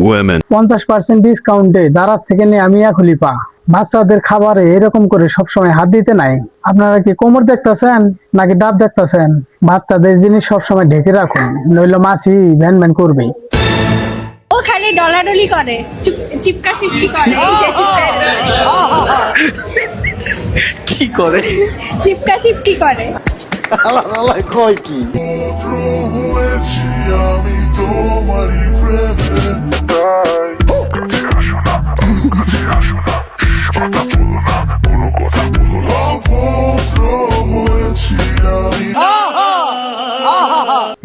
women, 50% ডিসকাউন্টে দারাজ থেকে নিয়ে মিয়া খলিফা। বাচ্চাদের খাবারে এরকম করে সবসময় হাত দিতে নাই। আপনারা কি কোমর দেখতেছেন নাকি ডাব দেখতেছেন? বাচ্চাদের জিনিস সবসময় ঢেকে রাখুন, নইলে মাছি ভ্যান ভ্যান করবে। ও খালি ডলাডলি করে, চিপকা চিপকি করে। এই যে কি করে? চিপকা চিপকি করে। কয় কি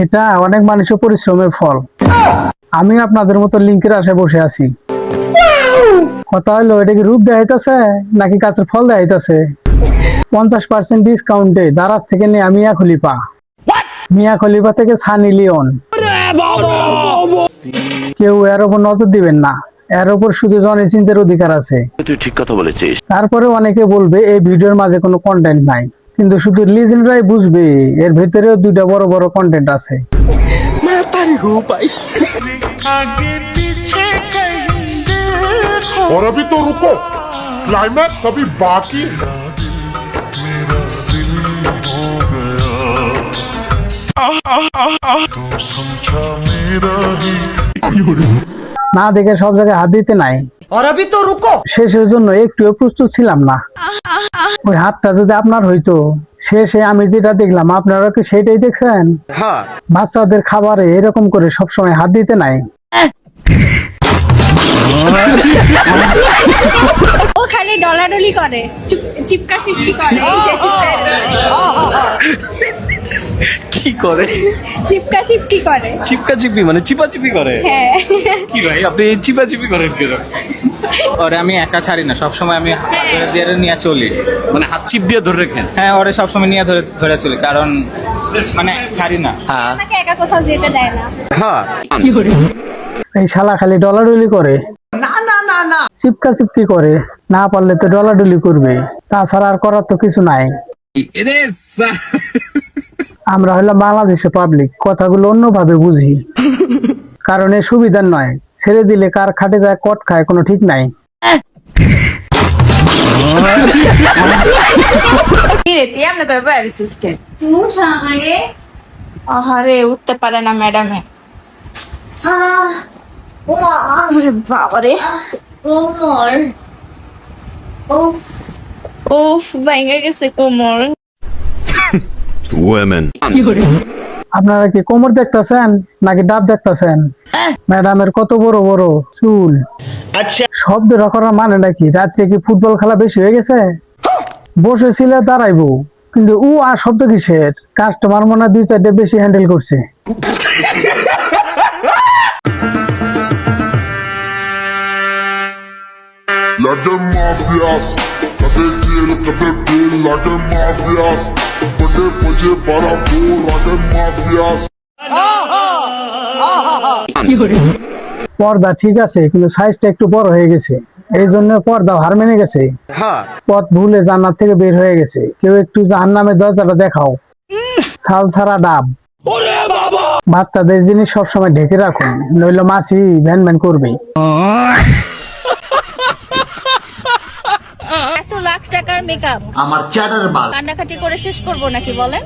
এটা অনেক মানুষের পরিশ্রমের ফল। আমি আপনাদের মতো লিঙ্কের আশায় বসে আছি। কথা হলো, এটা কি রূপ দেখাইতেছে নাকি গাছের ফল দেখাইতেছে? 50% ডিসকাউন্টে দারাজ থেকে নিয়ে মিয়া খলিফা। মিয়া খলিফা থেকে সানি লিওন। কেউ এর উপর নজর দিবেন না, এর উপর শুধু জনচিন্তার অধিকার আছে। তুই ঠিক কথা বলেছিস। তারপরে অনেকে বলবে এই ভিডিওর মাঝে কোনো কন্টেন্ট নাই, কিন্তু শুধু লিজেন্ডরাই বুঝবে এর ভিতরেও দুইটা বড় বড় কন্টেন্ট আছে। और अभी तो रुको, क्लाइमैक्स अभी बाकी है। না দেখে সব জায়গায় হাত দিতে নাই। শেষের জন্য একটুও প্রস্তুত ছিলাম না। ওই হাতটা যদি আপনার হইতো, শেষে আমি যেটা দেখলাম আপনারা কি সেটাই দেখছেন? বাচ্চাদের খাবারে এরকম করে সবসময় হাত দিতে নাই। ও খালি ডলাডলি করে, চিপকা চিপকি করে। এই যে কি করে? চিপকা চিপকি করে। চিপকা চিপি মানে চিপাচিপি করে? হ্যাঁ। কি ভাই আপনি এই চিপাচিপি করেন কেন? ওরে আমি একা ছাড়ি না, সবসময় আমি হাত ধরে দিয়ে নিয়ে চলি। মানে হাত চিপ দিয়ে ধরে রাখেন? হ্যাঁ, ওরে সবসময় নিয়ে ধরে ধরে চলি, কারণ মানে ছাড়ি না। হ্যাঁ আমাকে একা কোথাও যেতে দেয় না। এই শালা খালি ডলাডলি করে, চিপকা চিপকি করে। না পারলে তো ডলাডলি করবে, তাছাড়া আর করার তো কিছু নাই। আমরা হলাম বাংলাদেশের পাবলিক, কথাগুলো অন্যভাবে বুঝি। কারণ এ সুবিধার নয়, ছেড়ে দিলে কার খাটে যায় কট খায় কোনো ঠিক নাই। আহারে উঠতে পারে না ম্যাডামে। বাবারে কোমর, উফ উফ ভেঙে গেছে কোমর। women, আপনারা কি কোমর দেখতেছেন নাকি ডাব দেখতেছেন? ম্যাডামের কত বড় বড় চুল। শব্দ করার মানে নাকি রাত্রে কি ফুটবল খেলা বেশি হয়ে গেছে? বসেছিল দাঁড়াইবো, কিন্তু ও আর শব্দ কিসের? কাস্টমার মনে হয় 2-4টা বেশি হ্যান্ডেল করছে। Latin mafias, कदे जेल कदे बेल, Latin mafias, बड़े बजे बड़ा बोल, Latin mafias। পর্দা ঠিক আছে, কিন্তু সাইজটা একটু বড় হয়ে গেছে, এই জন্য পর্দা হার মেনে গেছে। পথ ভুলে জান্নাত থেকে বের হয়ে গেছে। কেউ একটু জাহান্নামের দরজাটা দেখাও। ছাল ছাড়া ডাব। বাচ্চাদের জিনিস সবসময় ঢেকে রাখুন, নইলে মাছি ভ্যান ভ্যান করবে। এত লাখ টাকার মেকআপ আমার চ্যাটার বাল কান্নাকাটি করে শেষ করবো নাকি বলেন?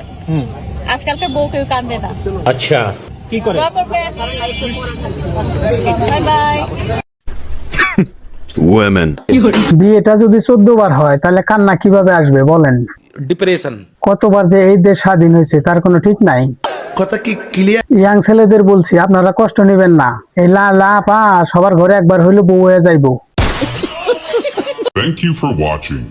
আজকালকার বউ কেউ কান্দে না। আচ্ছা কি করে? Bye bye. women, বিয়েটা যদি 14 বার হয় তাহলে কান্না কিভাবে আসবে বলেন? ডিপ্রেশন। কতবার যে এই দেশ স্বাধীন হয়েছে তার কোনো ঠিক নাই। কথা কি ক্লিয়ার? ইয়াং ছেলেদের বলছি, আপনারা কষ্ট নেবেন না। এই লা লা পা সবার ঘরে একবার হইলে বউ হয়ে যাইবো। Thank you for watching.